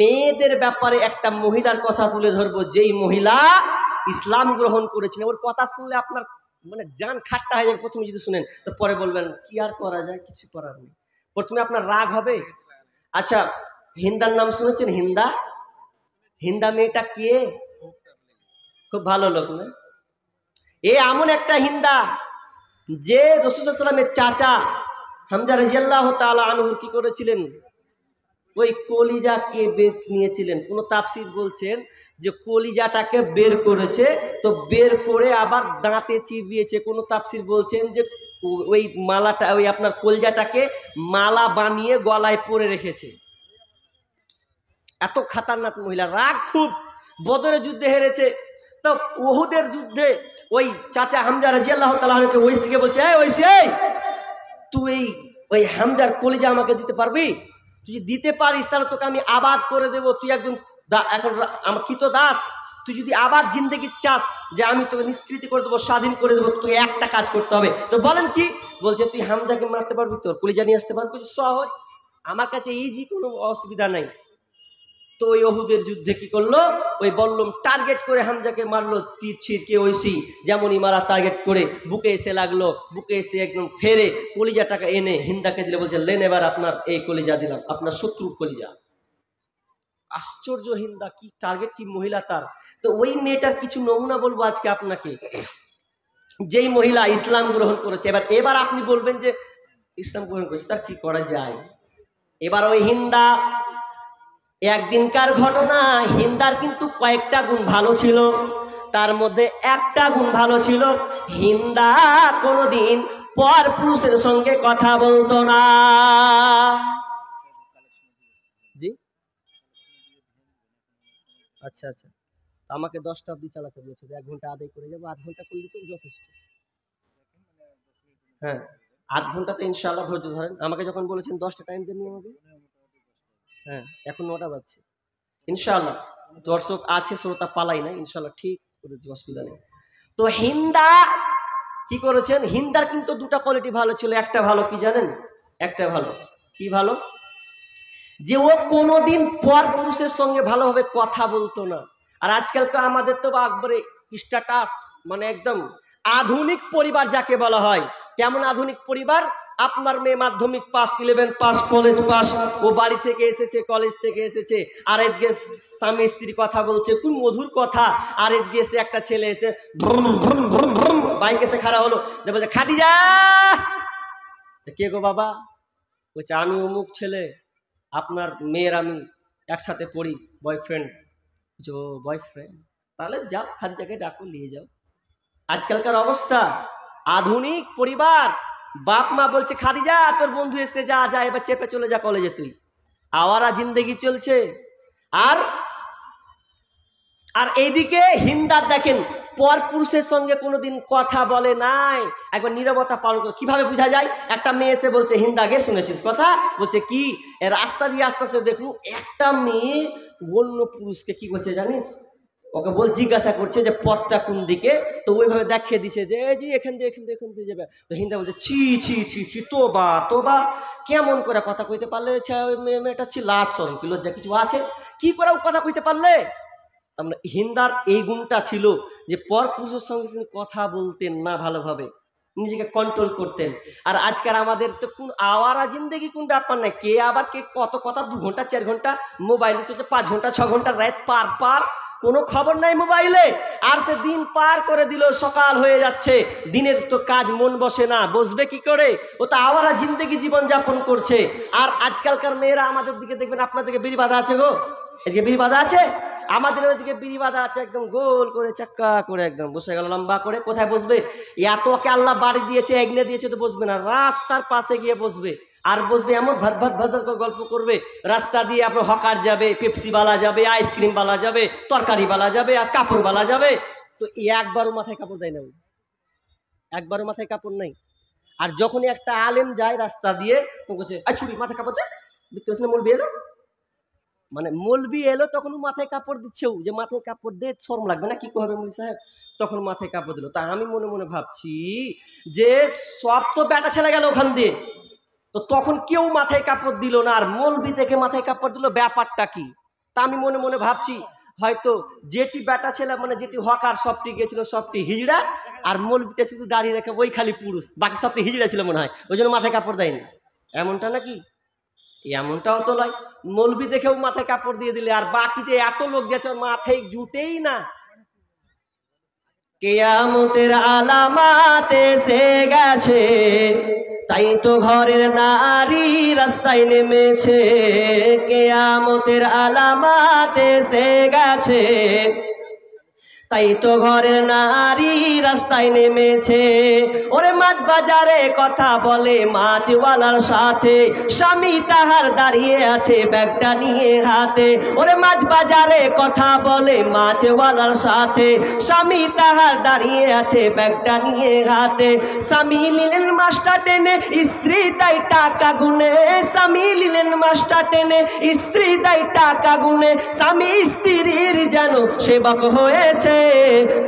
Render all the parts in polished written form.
মেয়েদের ব্যাপারে একটা মহিলার কথা তুলে ধরবো, যেই মহিলা ইসলাম গ্রহণ করেছেন। ওর কথা শুনলে আপনার মানে জান খাট্টা হয়ে যাবে। প্রথমে যদি শুনেন তো পরে বলবেন কি আর করা যায়, কিছু করার নেই। প্রথমে আপনার রাগ হবে। আচ্ছা, হিন্দার নাম শুনেছেন? হিন্দা? হিন্দা মেয়েটা কে? খুব ভালো লোক না? এ এমন একটা হিন্দা যে রাসূল সাল্লাল্লাহু আলাইহি ওয়াসাল্লামের চাচা হামজা রাদিয়াল্লাহু তাআলা আনহু কি করেছিলেন? ওই কলিজাকে বের নিয়েছিলেন। কোন তাফসীর বলছেন যে কলিজাটাকে বের করেছে, তো বের করে আবার দাঁতে চিবিয়েছে। কোন তাফসীর বলছেন যে ওই মালাটা, ওই আপনার কলিজাটাকে মালা বানিয়ে গলায় পরে রেখেছে। এত খাতারনাক মহিলা। রাগ খুব। বদরের যুদ্ধে হেরেছে, তো উহুদের যুদ্ধে ওই চাচা হামজা রাদিয়াল্লাহু তাআলা আনহুকে ওইসিকে বলছে, এই ওইসি, তুই ওই হামজার কলিজা আমাকে দিতে পারবি? তুই যদি দিতে পারিস তাহলে তোকে আমি আবাদ করে দেব। তুই একজন এখন আমার কৃত দাস, তুই যদি আবার জিন্দেগি চাস যে আমি তোকে নিষ্কৃতি করে দেবো, স্বাধীন করে দেবো, তোকে একটা কাজ করতে হবে। তো বলেন কি? বলছে তুই হামজাকে মারতে পারবি, তোর কলিজা নিয়ে আসতে পারবি? সহজ, আমার কাছে ইজি, কোনো অসুবিধা নাই। তো ওই উহুদের যুদ্ধে কি করলো? ওই বল্লম টার্গেট করে হামজাকে মারলো, তীর ছিরকে ওইসি যেমনই মারা টার্গেট করে বুকে এসে লাগলো। বুকে এসে একদম ফেরে কলিজাটাকে এনে হিন্দাকে দিলে, বলছে লেন এবার আপনার এই কলিজা দিলাম, আপনার শত্রুর কলিজা। আশ্চর্য হিন্দা, কি টার্গেট, কি মহিলা তার। তো ওই মেয়েটার কিছু নমুনা বলবো আজকে আপনাকে, যেই মহিলা ইসলাম গ্রহণ করেছে। এবার আপনি বলবেন যে ইসলাম গ্রহণ করেছে তার কি করা যায়। এবার ওই হিন্দা, একদিনকার ঘটনা। হিন্দার কিন্তু কয়েকটা গুণ ভালো ছিল, তার মধ্যে একটা গুণ ভালো ছিল, হিন্দা কোনোদিন পর পুরুষের সঙ্গে কথা বলতো না। জি, আচ্ছা আচ্ছা, আমাকে 10টা অবধি চালাতে বলেছে, 1 ঘন্টা আদায় করে যাবো, 8 ঘন্টা করলে তো যথেষ্ট। হ্যাঁ, 8 ঘন্টাতে ইনশাআল্লাহ ধৈর্য ধরেন। আমাকে যখন বলেছেন 10টা টাইম দেন আমাকে, হ্যাঁ এখন 9টা বাজছে। ইনশাআল্লাহ দর্শক আছে, শ্রোতা পালাই না, ইনশাআল্লাহ ঠিক করে দিই, অসুবিধা নেই। তো হিন্দা কি করেছেন? হিন্দার কিন্তু 2টা কোয়ালিটি ভালো ছিল। একটা ভালো কি জানেন? একটা ভালো কি ভালো, যে ও কোনোদিন পর পুরুষের সঙ্গে ভালোভাবে কথা বলতো না। আর আজকালকার আমাদের তো একবারে স্ট্যাটাস, মানে একদম আধুনিক পরিবার যাকে বলা হয়। কেমন আধুনিক পরিবার? আপনার মেয়ে মাধ্যমিক পাস, 11 পাস, কলেজ পাস, ও বাড়ি থেকে এসেছে, কলেজ থেকে এসেছে, আর এদিকে স্বামী স্ত্রীর কথা বলছে, খুব মধুর কথা। আর এদিকে এসে একটা ছেলে এসে ভ্রম ভ্রম ভ্রম ভ্রম বাইক এসে খাড়া হলো, বলছে খাদিজা। কে গো বাবা? বলছে আমি অমুক ছেলে, আপনার মেয়ের আমি একসাথে পড়ি, বয়ফ্রেন্ড। যে বয়ফ্রেন্ড, তাহলে যাও খাদিজাকে ডাকো, নিয়ে যাও। আজকালকার অবস্থা আধুনিক পরিবার, বাপ মা বলছে খাদিজা তোর বন্ধু এসে, যা যা এবার চেপে চলে যা কলেজে তুই। আওয়ারা জিন্দেগি চলছে। আর আর এইদিকে হিন্দার দেখেন, পর পুরুষের সঙ্গে কোনোদিন কথা বলে নাই, একবার নীরবতা পালন করে। কিভাবে বোঝা যায়? একটা মেয়ে এসে বলছে, হিন্দাকে শুনেছিস কথা? বলছে কি? রাস্তা দিয়ে আস্তে আস্তে দেখুন একটা মেয়ে অন্য পুরুষকে কি বলছে জানিস? ওকে জিজ্ঞাসা করছে যে পথটা কোন দিকে, তো ওইভাবে দেখিয়ে দিছে যে এই যে এখান দিয়ে এখান দিয়ে এখান দিয়ে যাবে। তো হিন্দা বলছে ছি ছি ছি ছি, তোবা তোবা, কেমন করে কথা কইতে পারলে? মেয়েটা ছি, লাজ শরম কি লজ্জা কিছু আছে? কি করে কথা কইতে পারলে? হিন্দার এই গুণটা ছিল যে পর পুরুষের সঙ্গে কথা বলতেন না, ভালোভাবে নিজেকে কন্ট্রোল করতেন। আর আজকাল আমাদের তো কোন আওয়ারা জিন্দেগি কোন ব্যাপার নাই, কে আবার কে কত কথা, 2 ঘন্টা 4 ঘন্টা মোবাইলে চলছে, 5 ঘন্টা 6 ঘন্টা রাত পার পার, কোনো খবর নাই মোবাইলে। আর সে দিন পার করে দিল, সকাল হয়ে যাচ্ছে, দিনের তো কাজ মন বসে না, বসবে কি করে? ও তো আওয়ারা জিন্দেগি জীবন যাপন করছে। আর আজকালকার মেয়েরা আমাদের দিকে দেখবেন, আপনাদেরকে বিড়ি বাঁধা আছে গো, এদিকে বিড়ি বাঁধা আছে, আমাদের ওইদিকে বিড়ি বাঁধা আছে, একদম গোল করে চাক্কা করে একদম বসে গেল, লম্বা করে। কোথায় বসবে? এত ওকে আল্লাহ বাড়ি দিয়েছে, এগনে দিয়েছে, তো বসবে না, রাস্তার পাশে গিয়ে বসবে। আর বসবে এমন ভাত ভাত ভাত করে গল্প করবে। রাস্তা দিয়ে আপনার হকার যাবে, পেপসি বালা যাবে, আইসক্রিম বালা যাবে, তরকারি বালা যাবে, আর কাপড় বালা যাবে। তো একবারও মাথায় কাপড় দেয় না, একবারও মাথায় কাপড় নেই। আর যখনই একটা আলেম যায় রাস্তা দিয়ে, তো বলছে ছুরি মাথায় কাপড় দেয়, দেখতে পাচ্ছি না মৌলবি এলো, মানে মৌলবি এলো তখন মাথায় কাপড় দিচ্ছেও, যে মাথায় কাপড় দে, শরম লাগবে না, কি করবে মৌলবি সাহেব? তখন মাথায় কাপড় দিল। তা আমি মনে মনে ভাবছি যে সব তো বেটা ছেলে গেল ওখান দিয়ে, তো তখন কেউ মাথায় কাপড় দিল না, আর মৌলবি থেকে মাথায় কাপড় দিল, ব্যাপারটা কি? তা আমি মনে মনে ভাবছি হয়তো যেটি বেটা ছেলে মানে যেটি হকার সবটি গেছিল সবটি হিজড়া, আর মৌলবিটা শুধু দাঁড়িয়ে রেখে ওই খালি পুরুষ, বাকি সবটি হিজড়া ছিল মনে হয়, ওই জন্য মাথায় কাপড় দেয়নি। এমনটা নাকি? এমনটাও তো নয়, মৌলবি দেখেও মাথায় কাপড় দিয়ে দিলে, আর বাকি যে এত লোক গেছে মাথায় জুটেই না। কিয়ামতের আলামাত এসে গেছে, তাই তো ঘরের নারী রাস্তায় নেমেছে। কিয়ামতের আলামাত এসে গেছে, তাই তো ঘরের নারী রাস্তায় নেমেছে। ওরে মাছ বাজারে কথা বলে মাছওয়ালার সাথে, স্বামী তাহার দাঁড়িয়ে আছে ব্যাগটা নিয়ে হাতে। ওরে মাছ বাজারে কথা বলে মাছওয়ালার সাথে, স্বামী তাহার দাঁড়িয়ে আছে ব্যাগটা নিয়ে হাতে। স্বামী নিলেন মাছটা টেনে, স্ত্রী তাই টাকা গুনে। স্বামী নিলেন মাছটা টেনে, স্ত্রী তাই টাকা গুনে। স্বামী স্ত্রীর যেন সেবক হয়েছে।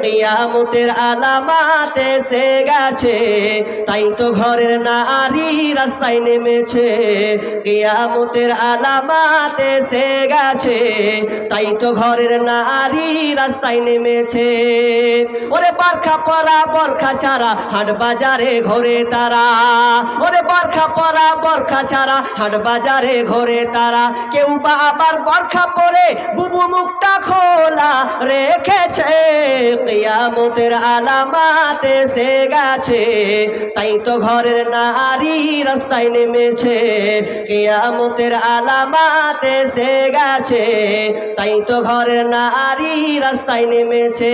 কিয়ামতের আলামাত এসে গেছে, তাই তো ঘরের নারী রাস্তায় নেমেছে। কিয়ামতের আলামাত এসে গেছে, তাই তো ঘরের নারী রাস্তায় নেমেছে। ওরে বরখা পরা বরখা ছাড়া হাট বাজারে ঘোরে তারা। ওরে বরখা পরা বরখা ছাড়া হাট বাজারে ঘোরে তারা। কেউ বা আবার বরখা পরে বুবু মুখটা খোলা রেখেছে। কিয়ামতের আলামাত এসে গেছে, তাই তো ঘরের নারী রাস্তায় নেমেছে। কিয়ামতের আলামাত এসে গেছে, তাই তো ঘরের নারী রাস্তায় নেমেছে।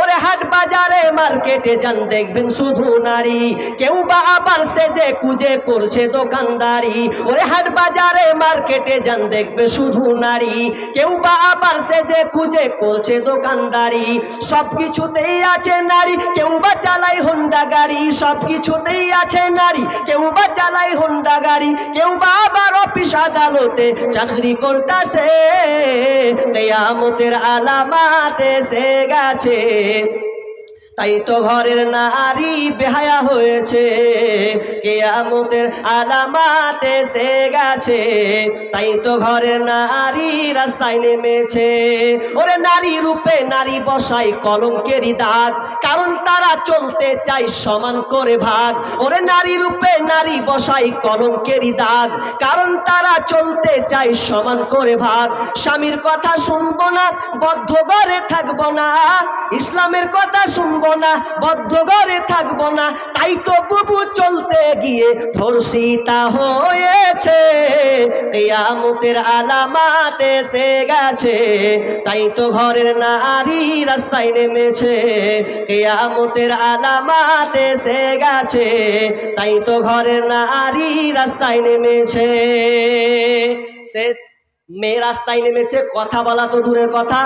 ওরে হাট বাজারে মার্কেটে যান দেখবেন শুধু নারী, কেউ বা আবার সেজে কুজে করছে দোকানদারি। ওরে হাট বাজারে মার্কেটে যান দেখবে শুধু নারী, কেউ বা আবার সেজে কুজে করছে দোকানদারি। সব কিছুতেই আছে নারী, কেউ বা চালায় হোন্ডা গাড়ি। সব কিছুতেই আছে নারী, কেউ বা চালায় হোন্ডা গাড়ি। কেউ বা আবার অফিস আদালতে চাকরি করতেছে। কিয়ামতের আলামাত এসে গেছে, তাই তো ঘরের নারী বেহায়া হয়েছে। কিয়ামতের আলামাত এসে গেছে, তাই তো ঘরের নারী রাস্তায় নেমেছে। ওরে নারী রূপে নারী বসাই কলঙ্কেরই দাগ, কারণ তারা চলতে চায় সমান করে ভাগ। ওরে নারী রূপে নারী বসাই কলঙ্কেরই দাগ, কারণ তারা চলতে চায় সমান করে ভাগ। স্বামীর কথা শুনবো না, বদ্ধ ঘরে থাকবো না। ইসলামের কথা শুনবো না, বদ্ধ ঘরে থাকবো না। তাই তো বুবু চলতে গিয়ে ধর্ষিতা হয়েছে। কিয়ামতের আলামাত এসে গেছে, তাই তো ঘরের নারী রাস্তায় নেমেছে। কিয়ামতের আলামাত এসে গেছে, তাই তো ঘরের নারী রাস্তায় নেমেছে। শেষ, মেয়ে রাস্তায় নেমেছে, কথা বলা তো দূরের কথা,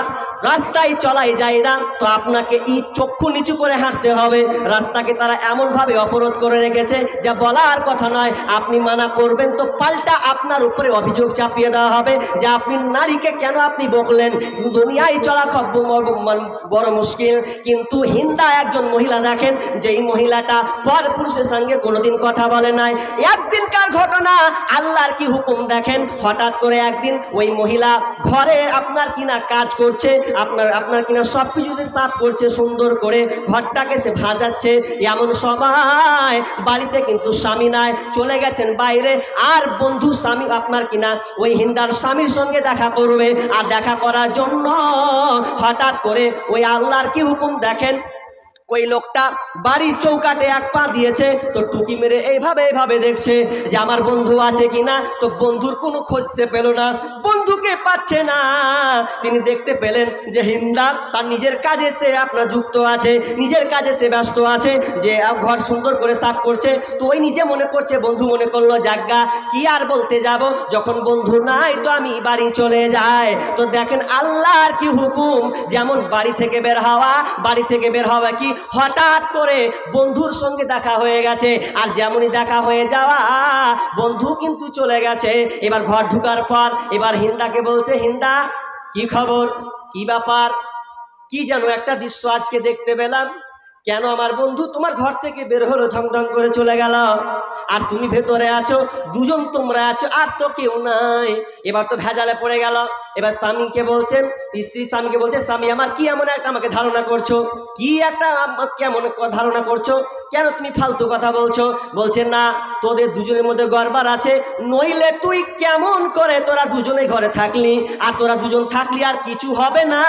রাস্তায় চলাই যায় না। তো আপনাকে চক্ষু নিচু করে হাঁটতে হবে। রাস্তাকে তারা এমনভাবে অবরোধ করে রেখেছে যা বলার কথা নয়। আপনি মানা করবেন তো পাল্টা আপনার উপরে অভিযোগ চাপিয়ে দেওয়া হবে যে আপনি নারীকে কেন আপনি বকলেন। দুনিয়ায় চলা খুব বড় মুশকিল। কিন্তু হিন্দা একজন মহিলা দেখেন, যেই মহিলাটা পর পুরুষের সঙ্গে কোনোদিন কথা বলে নাই। একদিনকার ঘটনা, আল্লাহর কি হুকুম দেখেন। হঠাৎ করে একদিন ওই মহিলা ঘরে আপনার কিনা কাজ করছে, আপনার কিনা সব কিছু সে সাফ করছে সুন্দর করে, ঘরটাকে সে ভাজাচ্ছে। এমন সময় বাড়িতে কিন্তু স্বামী নাই, চলে গেছেন বাইরে। আর বন্ধু স্বামী আপনার কিনা ওই হিন্দার স্বামীর সঙ্গে দেখা করবে। আর দেখা করার জন্য হঠাৎ করে ওই আল্লাহর কি হুকুম দেখেন, ওই লোকটা বাড়ির চৌকাটে এক পা দিয়েছে, তো টুকি মেরে এইভাবে দেখছে যে আমার বন্ধু আছে কিনা। তো বন্ধুর কোনো খোঁজ সে পেল না, বন্ধুকে পাচ্ছে না। তিনি দেখতে পেলেন যে হিন্দা তার নিজের কাজে সে আপনার যুক্ত আছে, নিজের কাজে সে ব্যস্ত আছে, যে ঘর সুন্দর করে সাফ করছে। তো ওই নিজে মনে করছে, বন্ধু মনে করলো জাগ্গা কি আর বলতে যাব, যখন বন্ধু নাই তো আমি বাড়ি চলে যাই। তো দেখেন আল্লাহর কি হুকুম, যেমন বাড়ি থেকে বের হওয়া কি হঠাৎ করে বন্ধুর সঙ্গে দেখা হয়ে গেছে। আর যেমনই দেখা হয়ে যাওয়া, বন্ধু কিন্তু চলে গেছে। এবার ঘর ঢুকার পর এবার হিন্দাকে বলছে, হিন্দা কি খবর, কি ব্যাপার, কি যেন একটা দৃশ্য আজকে দেখতে পেলাম। কেন আমার বন্ধু তোমার ঘর থেকে বের হলো, ঢং ঢং করে চলে গেল, আর তুমি ভেতরে আছো, দুজন তোমরা আছো, আর তো কেউ নাই। এবার তো ভেজালে পড়ে গেল। এবার স্বামীকে বলছেন, স্ত্রী স্বামীকে বলছে, স্বামী আমার কি এমন একটা আমাকে ধারণা করছো, কি একটা কেমন ধারণা করছো, কেন তুমি ফালতু কথা বলছো? বলছে না, তোদের দুজনের মধ্যে গড়বড় আছে, নইলে তুই কেমন করে তোরা দুজনে ঘরে থাকলি, আর তোরা দুজন থাকলি আর কিছু হবে না,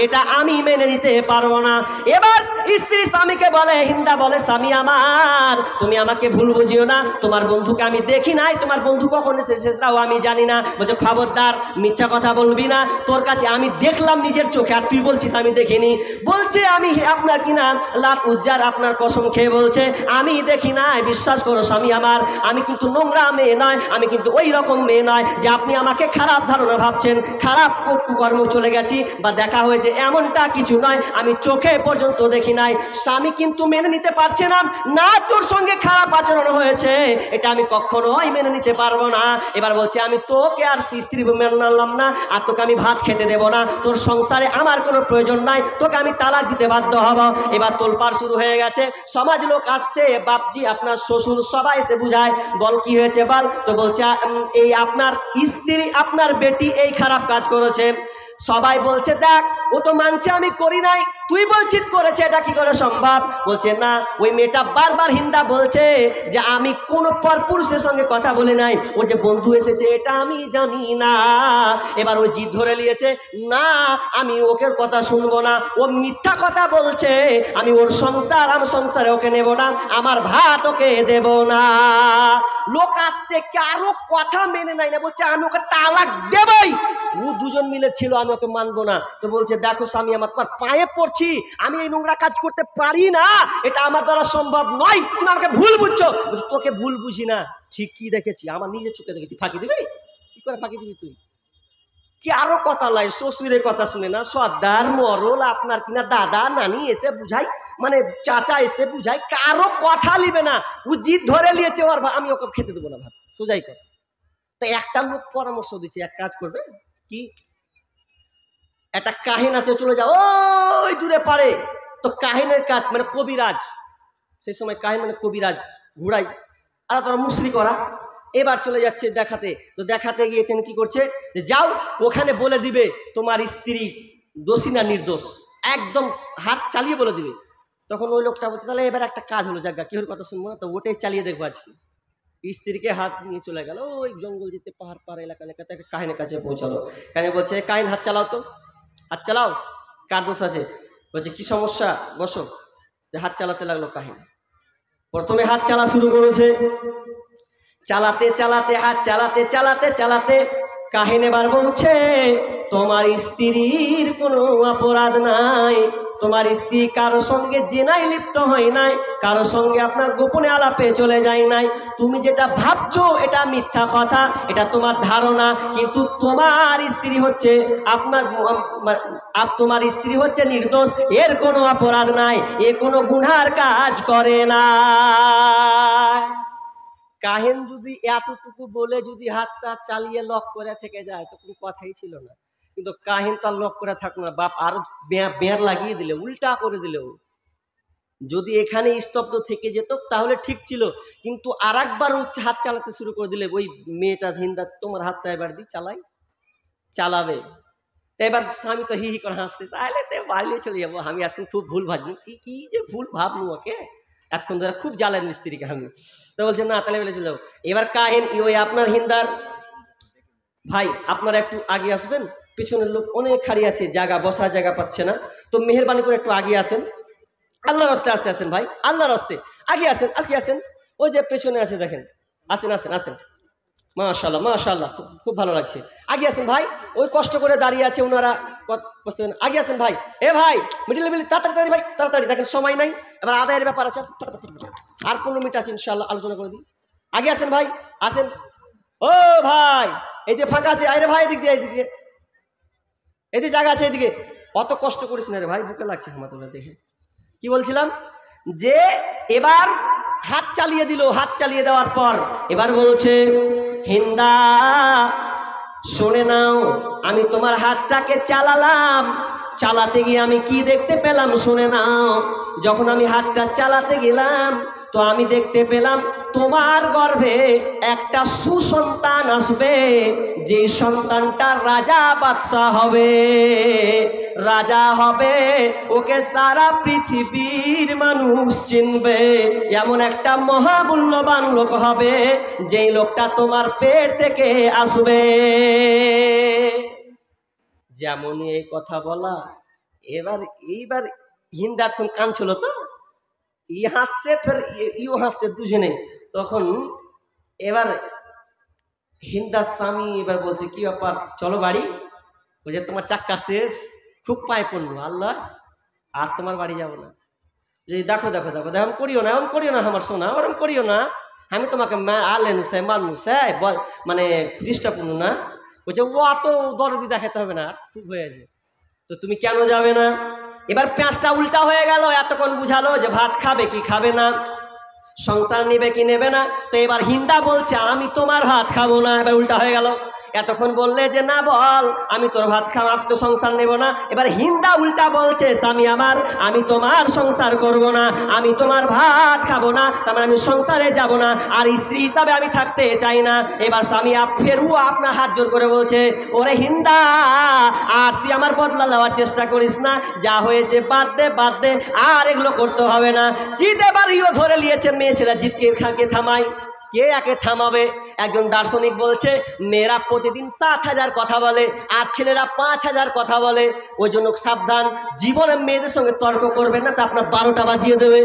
এটা আমি মেনে নিতে পারবো না। এবার স্ত্রী স্বামীকে বলে, হিন্দা বলে, স্বামী আমার তুমি আমাকে ভুল বুঝিও না, তোমার বন্ধুকে আমি দেখি নাই, তোমার বন্ধু কখন এসেছে সেটাও আমি জানি না। বলছে খবরদার মিথ্যা কথা বলবি না, তোর কাছে আমি দেখলাম নিজের চোখে, আর তুই বলছিস আমি দেখিনি। বলছে আমি আপনার কিনা লাত উজ্জার আপনার কসম খেয়ে বলছে আমি দেখি নাই, বিশ্বাস করো স্বামী আমার, আমি কিন্তু নোংরা মেয়ে নয়, আমি কিন্তু ওই রকম মেয়ে নয় যে আপনি আমাকে খারাপ ধারণা ভাবছেন, খারাপ কর্ম চলে গেছি বা দেখা হয়েছে এমনটা কিছু নয়, আমি চোখে পর্যন্ত দেখি নাই। স্বামী কিন্তু মেনে নিতে পারছে না, না তোর সঙ্গে খারাপ আচরণ হয়েছে, এটা আমি কখনোই মেনে নিতে পারবো না। এবার বলছে আমি তোকে আর স্ত্রী মানলাম না, আর তোকে আমি ভাত খেতে দেবো না, তোর সংসারে আমার কোনো প্রয়োজন নাই, তোকে আমি তালাক দিতে বাধ্য হব। এবার তোলপাড় শুরু হয়ে গেছে, সমাজ লোক আসছে, বাপজি আপনার শ্বশুর সবাই এসে বুঝায়, বল কি হয়েছে বল। তো বলছে এই আপনার স্ত্রী আপনার বেটি এই খারাপ কাজ করেছে। সবাই বলছে দেখ ও তো মানছে আমি করি নাই, তুই বলছিস করেছে, এটা কি করে সম্ভব? বলছে না, ওই মেয়েটা বারবার হিন্দা বলছে যে আমি কোন পরপুরুষের সঙ্গে কথা বলি নাই, ও যে বন্ধু এসেছে এটা আমি জানি না। এবার ওই জিদ ধরে নিয়েছে, না আমি ওকে কথা শুনবো না, ও মিথ্যা কথা বলছে, আমি ওর সংসার, আমার সংসারে ওকে নেব না, আমার ভাত ওকে দেব না। লোক আসছে কারো কথা মেনে নাই না, বলছে আমি ওকে তালাক দেবই। ও দুজন মিলে ছিল, আমি ওকে মানবো না। তো বলছে দেখো স্বামী আমার, তোমার পায়ে পড়ছি, আমি এই নোংরা কাজ করতে পারি না, এটা আমার দ্বারা সম্ভব নয়, তুমি আমাকে ভুল বুঝছো। তোকে ভুল বুঝি না, ঠিক কি দেখেছি, আমার নিজের চোখে দেখেছি। ফাঁকি দিবি? কি করে ফাঁকি দিবি তুই? কি আরো কথা লাই, শ্বশুরের কথা শুনে না, সর্দার মরল আপনার কিনা দাদা নানি এসে বুঝাই, মানে চাচা এসে বুঝাই, কারো কথা নিবে না, ও জিদ ধরে নিয়েছে ওর, আমি ওকে খেতে দেবো না ভাত, সোজাই কথা। তো একটা লোক পরামর্শ দিচ্ছে, এক কাজ করবে কি, একটা কাহিন আছে, চলে যাও ওই দূরে পারে, তো কাহিনের কাজ মানে কবিরাজ, সেই সময় কাহিন মানে কবিরাজ ঘুরাই, আর তোরা মুসরি করা। এবার চলে যাচ্ছে দেখাতে, তো দেখাতে গিয়ে তিনি কি করছে, যাও ওখানে বলে দিবে তোমার স্ত্রী দোষী না নির্দোষ, একদম হাত চালিয়ে বলে দিবে। তখন ওই লোকটা বলছে তাহলে এবার একটা কাজ হলো, জায়গা কেউ কথা শুনবো না, তো ওটাই চালিয়ে দেখবো আজকে। স্ত্রীকে হাত নিয়ে চলে গেল ওই জঙ্গল যেতে, পাহাড় পাহাড় এলাকা এলাকাতে একটা কাহিনের কাছে পৌঁছালো। কাহিনী বলছে কাহিন হাত চালাও, তো হাত চালাও, কার দোষ আছে? বলছে কি সমস্যা, বসো। হাত চালাতে লাগলো কাহিন, প্রথমে হাত চালা শুরু করেছে, চালাতে চালাতে হাত চালাতে চালাতে চালাতে কাহিনী এবার বলছে তোমার স্ত্রীর কোনো অপরাধ নাই, তোমার স্ত্রী কারো সঙ্গে জেনায় লিপ্ত হয় নাই, কারো সঙ্গে আপনার গোপনে আলাপে চলে যায় নাই, তুমি যেটা ভাবছো এটা মিথ্যা কথা, এটা তোমার ধারণা, কিন্তু তোমার স্ত্রী হচ্ছে তোমার স্ত্রী হচ্ছে নির্দোষ, এর কোনো অপরাধ নাই, এ কোনো গুনার কাজ করে না। কাহিন যদি এতটুকু বলে যদি হাতটা চালিয়ে লক করে থেকে যায় তো কোনো কথাই ছিল না, কিন্তু কাহিন তার লক করে থাকলো না, বাপ আরো বের লাগিয়ে দিলে, উল্টা করে দিলেও। যদি এখানে স্তব্ধ থেকে যেত তাহলে ঠিক ছিল, কিন্তু আর একবার হাত চালাতে শুরু করে দিলে, ওই মেয়েটা হিন্দা তোমার হাতটা এবার দি চালাবে। এবার স্বামী তো হি হি করে হাসছে, তাহলে তো বাড়িয়ে চলে যাবো, আমি এখন খুব ভুল ভাবলু, কি যে ভুল ভাবলু ওকে, এতক্ষণ ধরে খুব জ্বালেন স্ত্রীকে আমি। তো বলছে না তাহলে বলে চলে যাবো। এবার কাহিন ওই আপনার হিন্দার ভাই আপনারা একটু আগে আসবেন, পিছনের লোক অনেক খাড়ি আছে, জায়গা বসার জায়গা পাচ্ছে না, তো মেহরবানি করে একটু আগে আসেন, আল্লাহর রাস্তে আসেন ভাই, আল্লাহর রাস্তে আগে আসেন, ওই যে পেছনে আছে দেখেন, আসেন। মাশাআল্লাহ মাশাআল্লাহ, খুব ভালো লাগছে, আগে আসেন ভাই, ওই কষ্ট করে দাঁড়িয়ে আছে ওনারা, আগে আসেন ভাই, এ ভাই মিডিল তাড়াতাড়ি ভাই তাড়াতাড়ি, দেখেন সময় নাই, এবার আদায়ের ব্যাপার আছে, আর 15 মিনিট আছে ইনশাআল্লাহ আলোচনা করে দিই। আগে আসেন ভাই, আসেন, ও ভাই এই যে ফাঁকা আছে, আরে ভাই এদিক দিয়ে এদিকে জায়গা আছে, এদিকে, অত কষ্ট করিস না রে ভাই, বুকে লাগছে আমার তোরা দেখে। কি বলছিলাম, যে এবার হাত চালিয়ে দিল, হাত চালিয়ে দেওয়ার পর এবার বলছে হিন্দা শুনে নাও, আমি তোমার হাতটাকে চালালাম, চালাতে গিয়ে আমি কি দেখতে পেলাম শুনে নাও। যখন আমি হাতটা চালাতে গেলাম তো আমি দেখতে পেলাম তোমার গর্ভে একটা সুসন্তান আসবে, যে সন্তানটা রাজা বাদশা হবে, রাজা হবে, ওকে সারা পৃথিবীর মানুষ চিনবে। এমন একটা মহামূল্যবান লোক হবে যেই লোকটা তোমার পেট থেকে আসবে। যেমন এই কথা বলা, এইবার হিন্দার কাঁদছিল তো, ই হাসছে ফের ইও হাসছে দুজনে। তখন এবার হিন্দার স্বামী এবার বলছে কি ব্যাপার, চলো বাড়ি। বলছে তোমার চাক্কা শেষ, খুব পায়ে পড়লো, আল্লাহ আর তোমার বাড়ি যাবো না। যে দেখো দেখো দেখো দেখো করিও না, এমন করিও না আমার সোনা, ওরম করিও না, আমি তোমাকে আলেনু চাই মারনু চাই, মানে ডিস্টার্ব করবো না। বলছে ও অত দরদি দেখাতে হবে না, খুব হয়েছে, তো তুমি কেন যাবে না। এবার প্যাঁচটা উল্টা হয়ে গেল। এতক্ষণ বুঝালো যে ভাত খাবে কি খাবে না, সংসার নেবে কি নেবে না, তো এবার হিন্দা বলছে আমি তোমার ভাত খাবো না। এবার উল্টা হয়ে গেল। এতক্ষণ বললে যে না বল আমি তোর ভাত খাবো, আমি তো সংসার নেব না। এবার হিন্দা উল্টা বলছে স্বামী আমার, আমি তোমার সংসার করব না, আমি তোমার ভাত খাবো না, তার মানে আমি সংসারে যাব না, আর স্ত্রী হিসাবে আমি থাকতে চাই না। এবার স্বামী ফেরু আপনার হাত জোর করে বলছে ওরে হিন্দা, আর তুই আমার বদলা নেওয়ার চেষ্টা করিস না, যা হয়েছে বাদ দে বাদ দে, আর এগুলো করতে হবে না। জিদ এবার ইও ধরে নিয়েছে, মেয়ে ছেলে জিদকে খাকে থামাই, কে একে থামাবে। একজন দার্শনিক বলছে মেয়েরা প্রতিদিন 7,000 কথা বলে আর ছেলেরা 5,000 কথা বলে, ওই জন্য সাবধান, জীবনে মেয়েদের সঙ্গে তর্ক করবেন না, তা আপনার 12টা বাজিয়ে দেবে।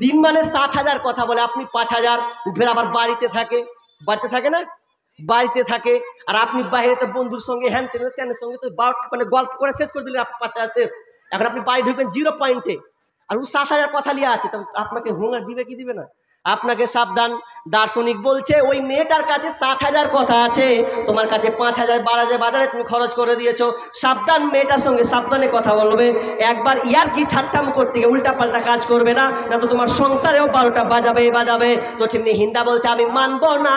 দিন মানে 7,000 কথা বলে, আপনি 5,000, ফের আবার বাড়িতে থাকে না, বাড়িতে থাকে, আর আপনি বাইরেতে বন্ধুর সঙ্গে হ্যান ত্যানের সঙ্গে তো মানে গল্প করে শেষ করে দিলেন, 5,000 শেষ। এখন আপনি বাড়ি ঢুকবেন 0 পয়েন্টে, আর ও 7,000 কথা নিয়ে আছে, তো আপনাকে হুঁঙ্গার দিবে কি দিবে না। আপনাকে সাবধান। দার্শনিক বলছে ওই মেয়েটার কাছে 7,000 কথা আছে, তোমার কাছে 5,000 12,000 বাজারে তুমি খরচ করে দিয়েছো। সাবধান, মেয়েটার সঙ্গে সাবধানে কথা বলবে। একবার ইয়ার কি ঠাট্টাম করতে গিয়ে উল্টা পাল্টা কাজ করবে না, না তো তোমার সংসারেও 12টা বাজাবে। তো ঠিক হিন্দা বলছে আমি মানবো না,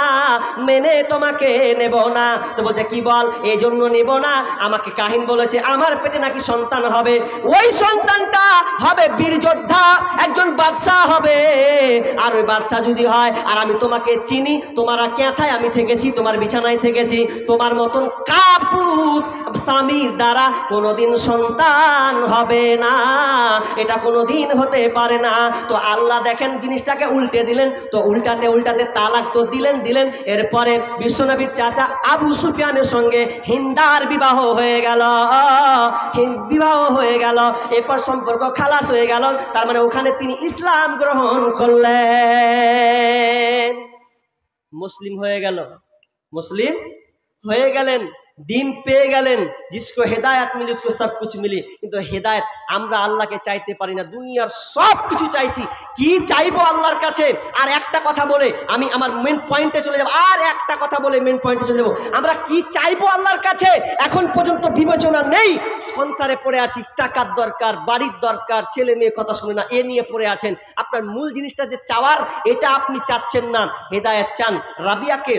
মেনে তোমাকে নেব না। তো বলছে কি বল, এই জন্য নেব না, আমাকে কাহিন বলেছে আমার পেটে নাকি সন্তান হবে, ওই সন্তানটা হবে বীর যোদ্ধা, একজন বাদশাহ হবে। আর ওই বাদশা যদি হয়, আর আমি তোমাকে চিনি, তোমার ক্যাথায় আমি থেকেছি, তোমার বিছানায় থেকেছি, তোমার মতন কাপুরুষ স্বামীর দ্বারা কোনোদিন সন্তান হবে না, এটা কোনোদিন হতে পারে না। তো আল্লাহ দেখেন জিনিসটাকে উল্টে দিলেন, তো উল্টাতে তালাক তো দিলেন। এরপরে বিশ্বনবীর চাচা আবু সুফিয়ানের সঙ্গে হিন্দার বিবাহ হয়ে গেল, এরপর সম্পর্ক খালাস হয়ে গেল। তার মানে ওখানে তিনি ইসলাম গ্রহণ করলেন, মুসলিম হয়ে গেলেন, দিন পেয়ে গেলেন। जिसको হেদায়েত মিলি उसको सब कुछ मिली। কিন্তু হেদায়েত আমরা আল্লাহকে চাইতে পারি না, দুনিয়ার সব কিছু চাইছি, কি চাইবো আল্লাহর কাছে। আর একটা কথা বলে আমি আমার মেন পয়েন্টে চলে যাব, আমরা কি চাইবো আল্লাহর কাছে এখন পর্যন্ত বিবেচনা নেই। সংসারে পড়ে আছি, টাকার দরকার, বাড়ির দরকার, ছেলে মেয়ে কথা শুনে না, এ নিয়ে পড়ে আছেন। আপনার মূল জিনিসটা যে চাওয়ার, এটা আপনি চাচ্ছেন না, হেদায়েত চান। রাবিয়াকে